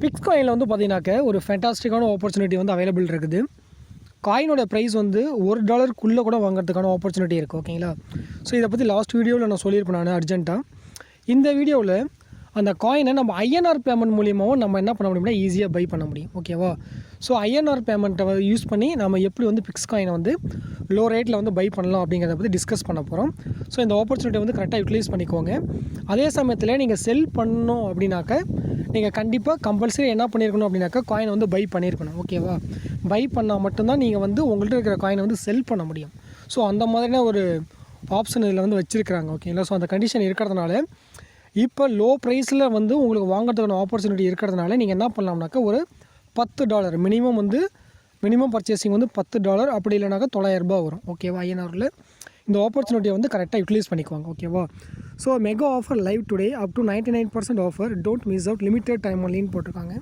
Fix காயினில் வந்து பார்த்தீங்கன்னாக்க ஒரு ஃபேண்டாஸ்டிக்கான ஆப்பர்ச்சுனிட்டி வந்து அவைலபிள் இருக்குது. காயினோட ப்ரைஸ் வந்து $1 கூட வாங்குறதுக்கான ஆப்பர்ச்சுனிட்டி இருக்குது. ஓகேங்களா? ஸோ இதை பற்றி லாஸ்ட் வீடியோவில் நான் சொல்லியிருப்பேன் நான் அர்ஜென்ட்டாக. இந்த வீடியோவில் அந்த காயினை நம்ம ஐஎன்ஆர் பேமெண்ட் மூலியமாகவும் நம்ம என்ன பண்ண முடியும்னா ஈஸியாக பை பண்ண முடியும். ஓகேவா? ஸோ ஐஎன்ஆர் பேமெண்ட்டை யூஸ் பண்ணி நம்ம எப்படி வந்து பிக்ஸ் காயினை வந்து லோ ரேட்டில் வந்து பை பண்ணலாம் அப்படிங்கிறத பற்றி டிஸ்கஸ் பண்ண போகிறோம். ஸோ இந்த ஆப்பர்ச்சுனிட்டி வந்து கரெக்டாக யூட்டிலைஸ் பண்ணிக்கோங்க. அதே சமயத்தில் நீங்கள் செல் பண்ணணும் அப்படின்னாக்க நீங்கள் கண்டிப்பாக கம்பல்சரி என்ன பண்ணியிருக்கணும் அப்படின்னாக்கா காயினை வந்து பை பண்ணியிருக்கணும். ஓகேவா? பை பண்ணால் மட்டும்தான் நீங்கள் வந்து உங்கள்கிட்ட இருக்கிற காயினை வந்து செல் பண்ண முடியும். ஸோ அந்த மாதிரியான ஒரு ஆப்ஷன் இதில் வந்து வச்சுருக்கிறாங்க. ஓகேங்களா? ஸோ அந்த கண்டிஷன் இருக்கிறதுனால இப்போ லோ ப்ரைஸில் வந்து உங்களுக்கு வாங்குறதுக்கான ஆப்பர்ச்சுனிட்டி இருக்கிறதுனால நீங்கள் என்ன பண்ணலாம்னாக்கா ஒரு $10 மினிமம் பர்ச்சேசிங் வந்து $10 அப்படி இல்லைனாக்கா $900 வரும். ஓகேவா? ஐஎன்ஆரில் இந்த ஆப்பர்ச்சுனிட்டியை வந்து கரெக்டாக யூட்டிலைஸ் பண்ணிக்குவாங்க. ஓகேவா? So mega offer live today up to 99% offer, don't miss out, limited time ஒன்லின்னு போட்டிருக்காங்க.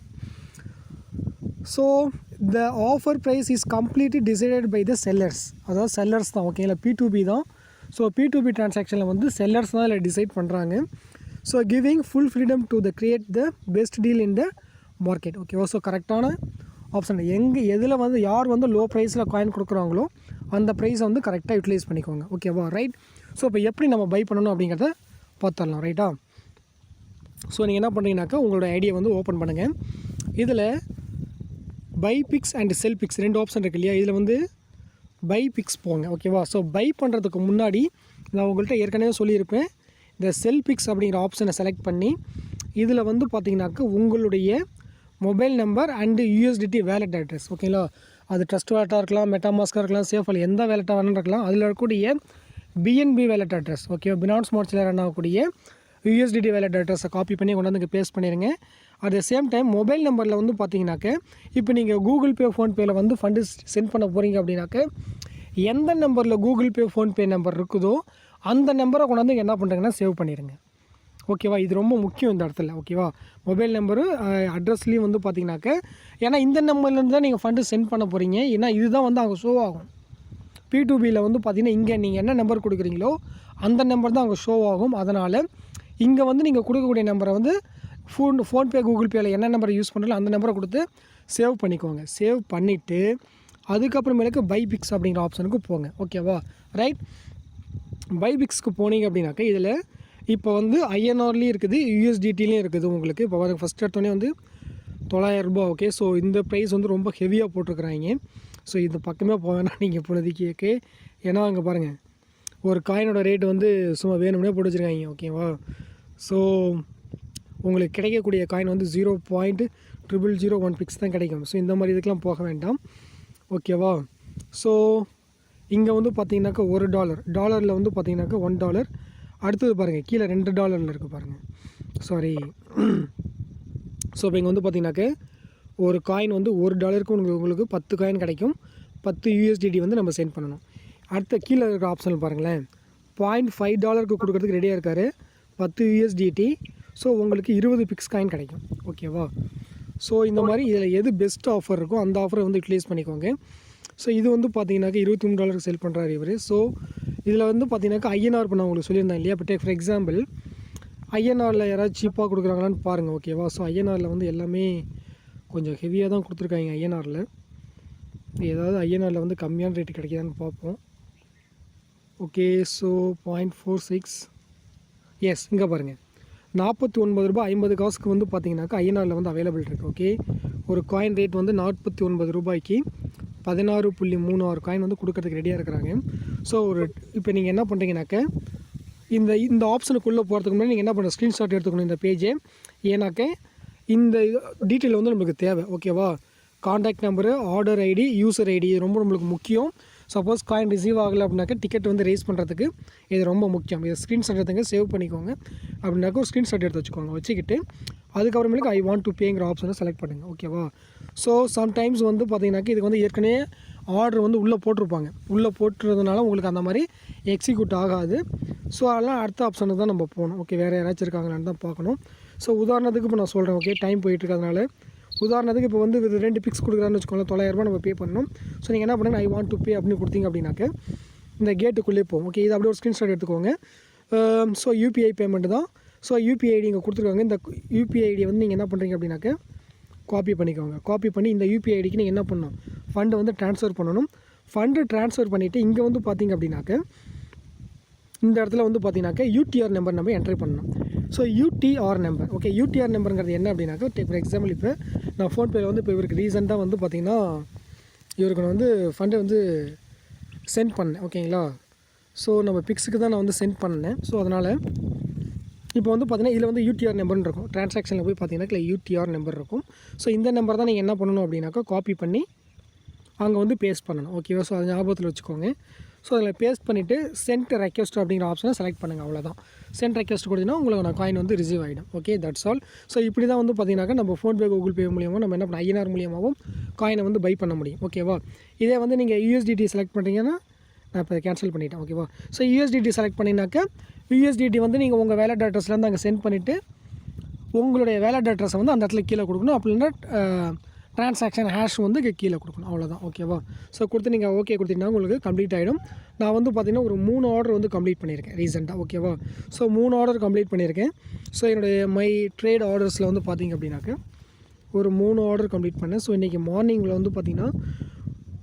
So the offer price is completely decided by the sellers. அதாவது செல்லர்ஸ் தான். ஓகேங்களா? P2B தான். ஸோ P2B டிரான்சாக்ஷனில் வந்து செல்லர்ஸ் தான் இதில் டிசைட் பண்ணுறாங்க. So giving full freedom to the create the best deal in the market. ஓகேவா? ஸோ கரெக்டான ஆப்ஷன் எதில் வந்து யார் வந்து லோ ப்ரைஸில் காயின் கொடுக்குறாங்களோ அந்த ப்ரைஸை வந்து கரெக்டாக யூட்டிலைஸ் பண்ணிக்கோங்க. ஓகேவா? ரைட். ஸோ இப்போ எப்படி நம்ம பை பண்ணணும் அப்படிங்கிறத பார்த்துடலாம். ரைட்டா? ஸோ நீங்கள் என்ன பண்ணுறீங்கனாக்கா உங்களோட ஐடியா வந்து ஓப்பன் பண்ணுங்கள். இதில் buy picks and sell picks 2 option இருக்குது இல்லையா? இதில் வந்து பை பிக்ஸ் போங்க. ஓகேவா? ஸோ பை பண்ணுறதுக்கு முன்னாடி நான் உங்கள்கிட்ட ஏற்கனவே சொல்லியிருப்பேன், இந்த செல் பிக்ஸ் அப்படிங்கிற ஆப்ஷனை செலக்ட் பண்ணி இதில் வந்து பார்த்தீங்கன்னாக்கா உங்களுடைய mobile number and USDT wallet address. ஓகேங்களா? அது ட்ரஸ்ட் வேலெட்டாக இருக்கலாம், மெட்டாமாஸ்காக இருக்கலாம், சேஃபால் எந்த வேலெட்டாக வேணும் இருக்கலாம். அதில் இருக்கக்கூடிய BNB வேலெட் அட்ரஸ், ஓகேவா, பினான்ஸ் ஸ்மார்ட்ஸில் ரன் ஆகக்கூடிய USDT வேலெட் அட்ரஸை காப்பி பண்ணி கொண்டு வந்து இங்கே பேஸ்ட் பண்ணிடுங்க. At the same time mobile நம்பரில் வந்து பார்த்தீங்கன்னாக்க இப்போ நீங்கள் கூகுள் பே, ஃபோன்பேயில் வந்து ஃபண்டு சென்ட் பண்ண போகிறீங்க அப்படின்னாக்க எந்த நம்பரில் கூகுள் பே, ஃபோன்பே நம்பர் இருக்குதோ அந்த நம்பரை கொண்டு வந்து என்ன பண்ணுறீங்கன்னா சேவ் பண்ணிடுங்க. ஓகேவா? இது ரொம்ப முக்கியம் இந்த இடத்துல. ஓகேவா? மொபைல் நம்பரு அட்ரஸ்லேயும் வந்து பார்த்தீங்கன்னாக்க ஏன்னா இந்த நம்பர்லேருந்து தான் நீங்கள் ஃபண்டு சென்ட் பண்ண போகிறீங்க. ஏன்னா இதுதான் வந்து அங்கே ஷோ ஆகும். P2Bயில் வந்து பார்த்தீங்கன்னா இங்கே நீங்கள் என்ன நம்பர் கொடுக்குறீங்களோ அந்த நம்பர் தான் அங்கே ஷோ ஆகும். அதனால் இங்கே வந்து நீங்கள் கொடுக்கக்கூடிய நம்பரை வந்து ஃபோன்பே, கூகுள் பேயில் என்ன நம்பரை யூஸ் பண்ணுறீங்களோ அந்த நம்பரை கொடுத்து சேவ் பண்ணிக்கோங்க. சேவ் பண்ணிவிட்டு அதுக்கப்புறமேலுக்கு பை பிக்ஸ் அப்படிங்கிற ஆப்ஷனுக்கு போங்க. ஓகேவா? ரைட். பை பிக்ஸ்க்கு போனீங்க அப்படின்னாக்கா இதில் இப்போ வந்து ஐஎன்ஆர்லேயும் இருக்குது, USDTலேயும் இருக்குது. உங்களுக்கு இப்போ ஃபஸ்ட் எடுத்தோடனே வந்து $900. ஓகே. ஸோ இந்த ப்ரைஸ் வந்து ரொம்ப ஹெவியாக போட்டிருக்கிறாங்க. ஸோ இந்த பக்கமே போவேன்னா நீங்கள் இப்போதைக்கு ஏன்னா அங்கே பாருங்கள் ஒரு காயினோட ரேட் வந்து சும்மா வேணும்னே போட்டு வச்சுருக்காங்க. ஓகேவா? ஸோ உங்களுக்கு கிடைக்கக்கூடிய காயின் வந்து 0.0001 பிக்ஸ் தான் கிடைக்கும். ஸோ இந்த மாதிரி இதுக்கெலாம் போக வேண்டாம். ஓகேவா? ஸோ இங்கே வந்து பார்த்தீங்கன்னாக்கா $1 வந்து பார்த்தீங்கன்னாக்கா $1. அடுத்தது பாருங்கள் கீழே $2 இருக்குது பாருங்கள். சாரி. ஸோ இப்போ இங்கே வந்து பார்த்தீங்கன்னாக்கா ஒரு காயின் வந்து $1க்கு உங்களுக்கு 10 காயின் கிடைக்கும். 10 USDT வந்து நம்ம சென்ட் பண்ணணும். அடுத்த கீழே இருக்கிற ஆப்ஷனில் பாருங்களேன், $0.5 கொடுக்குறதுக்கு ரெடியாக இருக்கார். 10 USDT. ஸோ உங்களுக்கு 20 பிக்ஸ் காயின் கிடைக்கும். ஓகேவா? ஸோ இந்த மாதிரி இதில் எது பெஸ்ட் ஆஃபர் இருக்கோ அந்த ஆஃபரை வந்து யூட்டிலைஸ் பண்ணிக்கோங்க. ஸோ இது வந்து பார்த்தீங்கன்னாக்கா $23 செல் பண்ணுறாரு இவர். ஸோ இதில் வந்து பார்த்தீங்கன்னாக்கா ஐஎன்ஆர் பண்ண உங்களுக்கு சொல்லியிருந்தேன் இல்லையா? இப்போ ஃபார் எக்ஸாம்பிள் ஐஎன்ஆரில் யாராவது சீப்பாக கொடுக்குறாங்களான்னு பாருங்கள். ஓகேவா? ஸோ ஐஎன்ஆரில் வந்து எல்லாமே கொஞ்சம் ஹெவியாக தான் கொடுத்துருக்காங்க. ஐஎன்ஆரில் ஏதாவது ஐஎன்ஆரில் வந்து கம்மியான ரேட்டு கிடைக்குதான்னு பார்ப்போம். ஓகே. ஸோ 0.46. எஸ், இங்கே பாருங்கள் $49.50 வந்து பார்த்தீங்கன்னாக்கா ஐஎன்ஆரில் வந்து அவைலபிள் இருக்குது. ஓகே. ஒரு காயின் ரேட் வந்து $49க்கு 16.36 காயின் வந்து கொடுக்கறதுக்கு ரெடியாக இருக்கிறாங்க. ஸோ இப்போ நீங்கள் என்ன பண்ணுறீங்கனாக்க இந்த ஆப்ஷனுக்குள்ளே போகிறதுக்கு முன்னாடி நீங்கள் என்ன பண்ணுற ஸ்க்ரீன்ஷாட் எடுத்துக்கணும் இந்த பேஜை. ஏன்னாக்க இந்த டீட்டெயில் வந்து நம்மளுக்கு தேவை. ஓகேவா? Contact number, order ID, user ID ரொம்ப நம்மளுக்கு முக்கியம். சப்போஸ் காயின் ரிசீவ் ஆகலை அப்படின்னாக்கா டிக்கெட் வந்து ரேஸ் பண்ணுறதுக்கு இது ரொம்ப முக்கியம். இதை ஸ்க்ரீன்ஷாட் எடுத்துங்க, சேவ் பண்ணிக்கோங்க. அப்படின்னாக்கா ஒரு ஸ்க்ரீன்ஷாட் எடுத்து வச்சுக்கோங்க. வச்சுக்கிட்டு அதுக்கப்புறமேலுக்கு ஐ வாண்ட் டு பேங்கிற ஆப்ஷனை செலக்ட் பண்ணுங்கள். ஓகேவா? ஸோ சம்டைம்ஸ் வந்து பார்த்தீங்கன்னாக்கா இதுக்கு வந்து ஏற்கனவே ஆர்டர் வந்து உள்ளே போட்டிருப்பாங்க. உள்ளே போட்டுறதுனால உங்களுக்கு அந்த மாதிரி எக்ஸிக்யூட் ஆகாது. ஸோ அதெல்லாம் அடுத்த ஆப்ஷனுக்கு தான் நம்ம போகணும். ஓகே. வேறு யாராச்சும் இருக்காங்களான்னு தான் பார்க்கணும். ஸோ உதாரணத்துக்கு இப்போ நான் சொல்கிறேன். ஓகே. டைம் போயிட்டுருக்கிறதுனால உதாரணத்துக்கு இப்போ வந்து 2 பிக்ஸ் கொடுக்குறான்னு வச்சுக்கோங்களேன், $900 நம்ம பே பண்ணணும். ஸோ நீங்கள் என்ன பண்ணுங்கள், ஐ வாண்ட் டு பே அப்படின்னு கொடுத்தீங்க அப்படின்னாக்க இந்த கேட்டுக்குள்ளே போகும். ஓகே. இது அப்படியே ஒரு ஸ்க்ரீன்ஷாட் எடுத்துக்கோங்க. ஸோ UPI பேமெண்ட் தான். ஸோ UPI ஐடி இங்கே கொடுத்துருக்காங்க. இந்த UPI ஐடியை வந்து நீங்கள் என்ன பண்ணுறீங்க அப்படின்னாக்க காப்பி பண்ணிக்கோங்க. காப்பி பண்ணி இந்த யூபிஐ ஐடிக்கு நீங்கள் என்ன பண்ணணும், ஃபண்டு வந்து ட்ரான்ஸ்ஃபர் பண்ணணும். ஃபண்டு ட்ரான்ஸ்ஃபர் பண்ணிவிட்டு இங்கே வந்து பார்த்திங்க அப்படின்னாக்க இந்த இடத்துல வந்து பார்த்தீங்கன்னாக்க யூடிஆர் நம்பர் நம்ம என்ட்ரி பண்ணணும். So UTR number, okay, UTR நம்பருங்கிறது என்ன அப்படின்னாக்கா, ஃபார் எக்ஸாம்பிள் இப்போ நான் ஃபோன்பேயில் வந்து இப்போ இவருக்கு ரீசெண்டாக வந்து பார்த்திங்கன்னா இவருக்கு நான் வந்து ஃபண்டை வந்து சென்ட் பண்ணேன், ஓகேங்களா. ஸோ நம்ம பிக்ஸுக்கு தான் நான் வந்து சென்ட் பண்ணேன். ஸோ அதனால் இப்போ வந்து பார்த்தீங்கன்னா இதில் வந்து யூடிஆர் நம்பர்னு இருக்கும். ட்ரான்சாக்ஷனில் போய் பார்த்தீங்கன்னா இல்லை யூடிஆர் நம்பர் இருக்கும். ஸோ இந்த நம்பர் தான் நீங்கள் என்ன பண்ணணும் அப்படின்னாக்கா காப்பி பண்ணி அங்கே வந்து பேஸ்ட் பண்ணணும், ஓகேவா. ஸோ அது ஞாபகத்தில் வச்சுக்கோங்க. ஸோ அதில் பேஸ்ட் பண்ணிவிட்டு சென்ட் ரெக்வெஸ்ட் அப்படிங்கிற ஆப்ஷனை செலக்ட் பண்ணுங்கள், அவ்வளோதான். சென்ட் ரெக்வெஸ்ட் கொடுத்தீங்கன்னா உங்களுக்கு நான் காயின் வந்து ரிசீவ் ஆகிடும், ஓகே, தட்ஸ் ஆல். ஸோ இப்படி தான் வந்து பார்த்தீங்கன்னாக்கா நம்ம ஃபோன்பே கூகுள் பே மூலியமாக நம்ம என்ன பண்ண ஐஎன்ஆர் மூலியமாகவும் காயினை வந்து பை பண்ண முடியும், ஓகேவா. இதே வந்து நீங்கள் யூஎஸ்டிடி செலக்ட் பண்ணுறீங்கன்னா நான் இப்போ கேன்சல் பண்ணிட்டேன், ஓகேவா. ஸோ யூஎஸ்டிடி செலக்ட் பண்ணினாக்கா யூஎஸ்டிடி வந்து நீங்கள் உங்கள் வேலட் அட்ரஸ்லேருந்து அங்கே சென்ட் பண்ணிவிட்டு உங்களுடைய வேலட் அட்ரஸை வந்து அந்த இடத்துல கீழே கொடுக்கணும். அப்படின்னா ட்ரான்சாக்ஷன் ஹேஷ் வந்து கீழே கொடுக்கணும், அவ்வளோதான், ஓகேவா. ஸோ கொடுத்து நீங்கள் ஓகே கொடுத்தீங்கன்னா உங்களுக்கு கம்ப்ளீட் ஆகிடும். நான் வந்து பார்த்திங்கன்னா ஒரு 3 ஆர்டர் வந்து கம்ப்ளீட் பண்ணியிருக்கேன் ரீசெண்டாக, ஓகேவா. ஸோ 3 ஆர்டர் கம்ப்ளீட் பண்ணியிருக்கேன். ஸோ என்னுடைய மை ட்ரேட் ஆர்டர்ஸில் வந்து பார்த்திங்க அப்படின்னாக்க ஒரு 3 ஆர்டர் கம்ப்ளீட் பண்ணேன். ஸோ இன்றைக்கி மார்னிங்கில் வந்து பார்த்திங்கன்னா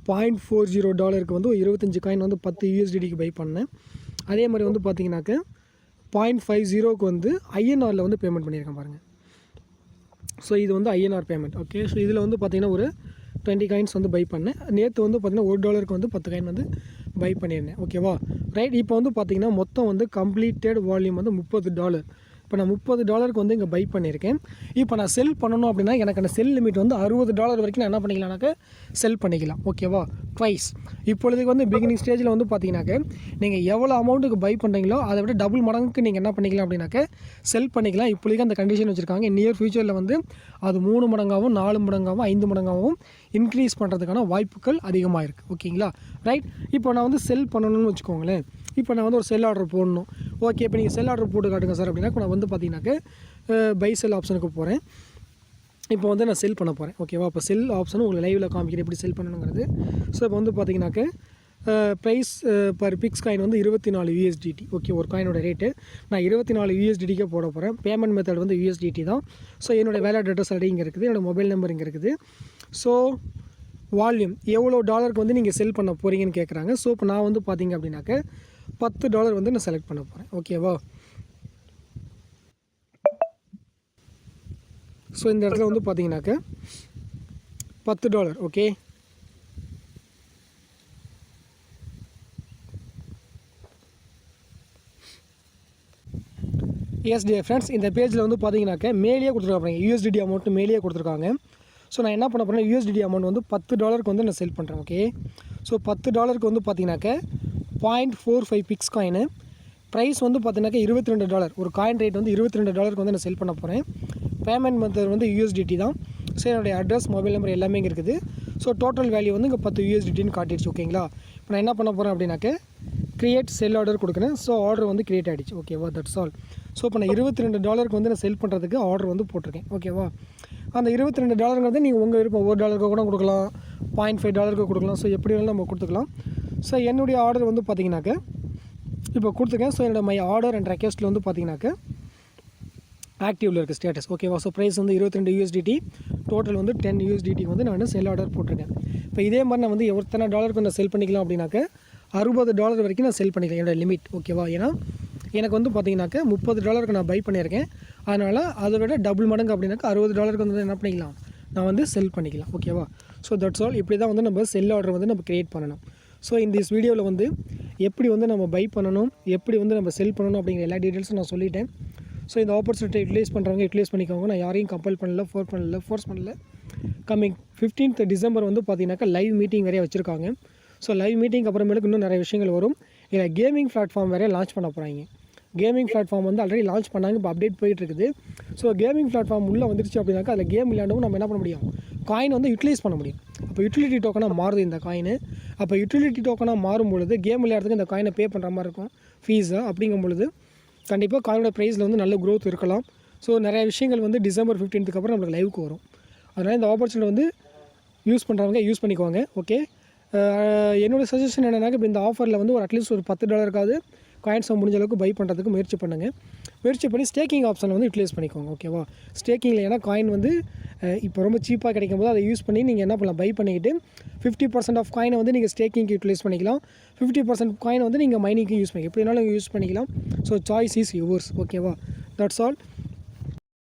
$0.40 வந்து 25 காயின் வந்து 10 USDக்கு பை பண்ணேன். அதே மாதிரி வந்து பார்த்திங்கனாக்க 0.50 வந்து ஐஎன்ஆரில் வந்து பேமெண்ட் பண்ணியிருக்கேன் பாருங்கள். ஸோ இது வந்து ஐஎன்ஆர் பேமெண்ட், ஓகே. ஸோ இதில் வந்து பார்த்திங்கன்னா ஒரு 20 காயின்ஸ் வந்து பை பண்ணேன். நேற்று வந்து பார்த்திங்கன்னா $1 வந்து 10 காயின் வந்து பை பண்ணியிருந்தேன், ஓகேவா. ரைட், இப்போ வந்து பார்த்திங்கன்னா மொத்தம் வந்து கம்ப்ளீட்டட் வால்யூம் வந்து $30. இப்போ நான் $30 வந்து இங்கே பை பண்ணியிருக்கேன். இப்போ நான் செல் பண்ணணும் அப்படின்னா எனக்கு அந்த செல் லிமிட் வந்து $60 வரைக்கும் நான் என்ன பண்ணிக்கலாம்னாக்க செல் பண்ணிக்கலாம், ஓகேவா, ட்வைஸ். இப்பொழுதுக்கு வந்து பிகினிங் ஸ்டேஜில் வந்து பார்த்தீங்கன்னாக்க நீங்கள் எவ்வளோ அமௌண்ட்டுக்கு பை பண்ணுறீங்களோ அதை விட டபுள் மடங்குக்கு நீங்கள் என்ன பண்ணிக்கலாம் அப்படின்னாக்க செல் பண்ணிக்கலாம். இப்பொழுதுக்கு அந்த கண்டிஷன் வச்சுருக்காங்க. நியர் ஃபியூச்சரில் வந்து அது 3 மடங்காகவும் 4 மடங்காகவும் 5 மடங்காகவும் இன்க்ரீஸ் பண்ணுறதுக்கான வாய்ப்புகள் அதிகமாக இருக்குது, ஓகேங்களா. ரைட், இப்போ நான் வந்து செல் பண்ணணும்னு வச்சுக்கோங்களேன். இப்போ நான் வந்து ஒரு செல் ஆர்டர் போடணும், ஓகே. இப்போ நீங்கள் செல் ஆர்டர் போட்டு காட்டுங்க சார் அப்படின்னா நான் வந்து பார்த்தீங்கன்னாக்க பை செல் ஆப்ஷனுக்கு போகிறேன். இப்போ வந்து நான் செல் பண்ண போகிறேன், ஓகேவா. இப்போ செல் ஆப்ஷனும் உங்களுக்கு லைவில் காமிக்கிறேன் எப்படி செல் பண்ணணுங்கிறது. ஸோ இப்போ வந்து பார்த்தீங்கன்னாக்க ப்ரைஸ் பர் பிக்ஸ் காயின் வந்து 24 USDT, ஓகே. ஒரு காயினோட ரேட்டு நான் 24 USDTக்கே போட போகிறேன். பேமெண்ட் மெத்தட் வந்து USDT தான். ஸோ என்னோடய வேலட் அட்ரஸ் ஆல்ரெடி இங்கே இருக்குது, என்னோடய மொபைல் நம்பர் இங்கே இருக்குது. ஸோ வால்யூம் எவ்வளோ டாலருக்கு வந்து நீங்கள் செல் பண்ண போகிறீங்கன்னு கேட்குறாங்க. ஸோ இப்போ நான் வந்து பார்த்தீங்க அப்படின்னாக்க $10 வந்து நான் செலக்ட் பண்ண போகிறேன், ஓகேவா. ஸோ இந்த இடத்துல வந்து பார்த்தீங்கன்னாக்க $10, ஓகே. எஸ் டியர் ஃப்ரெண்ட்ஸ், இந்த பேஜில் வந்து பார்த்தீங்கன்னாக்க மேலேயே கொடுத்துருக்காங்க, USDT அமௌண்ட்டு மேலேயே கொடுத்துருக்காங்க. ஸோ நான் என்ன பண்ண போகிறேன், USDT அமௌண்ட் வந்து $10 வந்து நான் செல் பண்ணுறேன், ஓகே. ஸோ $10 வந்து பார்த்தீங்கன்னாக்க 0.45 பிக்ஸ் காயினு. ப்ரைஸ் வந்து பார்த்தீங்கன்னாக்க $22. ஒரு காயின் ரேட் வந்து $22 வந்து நான் செல் பண்ண போகிறேன். பேமெண்ட் மெத்தட் வந்து USDT தான். ஸோ என்னுடைய அட்ரஸ், மொபைல் நம்பர் எல்லாமே இங்கே இருக்குது. ஸோ டோட்டல் வேல்யூ வந்து இங்கே 10 USDTன்னு காட்டிடுச்சு, ஓகேங்களா. இப்போ நான் என்ன பண்ண போகிறேன் அப்படின்னாக்க க்ரியேட் செல் ஆர்டர் கொடுக்குறேன். ஸோ ஆர்டர் வந்து க்ரியேட் ஆகிடுச்சு, ஓகேவா, தட்ஸ் ஆல். ஸோ இப்போ நான் $22 வந்து நான் செல் பண்ணுறதுக்கு ஆர்டர் வந்து போட்டிருக்கேன், ஓகேவா. அந்த $22 நீங்கள் உங்கள் விருப்பம் $1 கூட கொடுக்கலாம், $0.5 கொடுக்கலாம். ஸோ எப்படி வேணாலும் நம்ம கொடுத்துக்கலாம். ஸோ என்னுடைய ஆர்டர் வந்து பார்த்தீங்கன்னாக்க இப்போ கொடுத்துருக்கேன். ஸோ என்னோடய மை ஆர்டர் அண்ட் ரெக்வெஸ்ட்டில் வந்து பார்த்தீங்கன்னாக்க ஆக்டிவில் இருக்குது ஸ்டேட்டஸ், ஓகேவா. ஸோ ப்ரைஸ் வந்து 22 USDT, டோட்டல் வந்து 10 USDT வந்து நான் செல் ஆர்டர் போட்டிருக்கேன். இப்போ இதே மாதிரி நான் வந்து எத்தனை டாலருக்கு நான் செல் பண்ணிக்கலாம் அப்படின்னாக்க $60 வரைக்கும் நான் செல் பண்ணிக்கலாம், என்னோடய லிமிட், ஓகேவா. ஏன்னா எனக்கு வந்து பார்த்தீங்கன்னாக்க $30 நான் பை பண்ணியிருக்கேன். அதனால் அதை விட டபுள் மடங்கு அப்படின்னாக்க $60 வந்து என்ன பண்ணிக்கலாம், நான் வந்து செல் பண்ணிக்கலாம், ஓகேவா. So that's all. இப்படி தான் வந்து நம்ம செல் ஆர்டர் வந்து நம்ம க்ரியேட் பண்ணணும். ஸோ இந்த வீடியோவில் வந்து எப்படி வந்து நம்ம பை பண்ணணும், எப்படி வந்து நம்ம செல் பண்ணணும் அப்படிங்கிற எல்லா டீட்டெயில்ஸும் நான் சொல்லிட்டேன். ஸோ இந்த ஆப்பர்ச்சுனிட்டி யூட்டிலைஸ் பண்ணுறவங்க யூட்டிலைஸ் பண்ணிக்கோங்க. நான் யாரையும் கம்பல் பண்ணல, ஃபோர்ஸ் பண்ணல. கம்மிங் 15th டிசம்பர் வந்து பார்த்தீங்கன்னாக்கா லைவ் மீட்டிங் வேறையாக வச்சுருக்காங்க. ஸோ லைவ் மீட்டிங் அப்புறமேலுக்கு இன்னும் நிறைய விஷயங்கள் வரும். இதில் கேமிங் பிளாட்ஃபார்ம் வேறையாக லான்ச் பண்ண போகிறாங்க. கேமிங் பிளாட்ஃபார்ம் வந்து ஆல்ரெடி லான்ச் பண்ணாங்க, இப்போ அப்டேட் போயிட்டுருக்குது. ஸோ கேமிங் பிளாட்ஃபார்ம் உள்ளே வந்துருச்சு அப்படின்னாக்கா அதில் கேம் விளையாண்டவும் நம்ம என்ன பண்ண முடியும், காயின் வந்து யூட்டிலைஸ் பண்ண முடியும். அப்போ யூட்டிலிட்டி டோக்கனாக மாறுது இந்த காயின். அப்போ யூட்டிலிட்டி டோக்கனாக மாறும்பொழுது கேம் விளையாடுறதுக்கு இந்த காயினை பே பண்ணுற மாதிரி இருக்கும் ஃபீஸாக. அப்படிங்கும் பொழுது கண்டிப்பாக காயினோட ப்ரைஸில் வந்து நல்ல க்ரோத் இருக்கலாம். ஸோ நிறைய விஷயங்கள் வந்து டிசம்பர் 15th அப்புறம் நம்மளுக்கு லைவுக்கு வரும். அதனால் இந்த ஆப்பர்ச்சுனிட்டி வந்து யூஸ் பண்ணுறவங்க யூஸ் பண்ணிக்குவாங்க, ஓகே. என்னோடய சஜஷன் என்னென்னாக்க இப்போ இந்த ஆஃபரில் வந்து ஒரு அட்லீஸ்ட் ஒரு $10 காயின்ஸை முடிஞ்ச அளவுக்கு பை பண்ணுறதுக்கு முயற்சி பண்ணுங்கள். முயற்சி பண்ணி ஸ்டேக்கிங் ஆப்ஷனில் வந்து யூட்டிலைஸ் பண்ணிக்கோங்க, ஓகேவா. ஸ்டேக்கிங்கில் ஏன்னா காயின் வந்து இப்போ ரொம்ப சீப்பாக கிடைக்கும் போது அதை யூஸ் பண்ணி நீங்கள் என்ன பண்ணலாம், பை பண்ணிக்கிட்டு 50% ஆஃப் காயினை வந்து நீங்கள் ஸ்டேக்கிங்க்கு யூட்டிலைஸ் பண்ணிக்கலாம். 50% காயின் வந்து நீங்கள் மைனிங்க்கு யூஸ் பண்ணிக்கலாம். எப்படினாலும் யூஸ் பண்ணிக்கலாம். So choice is yours. ஓகேவா? That's all.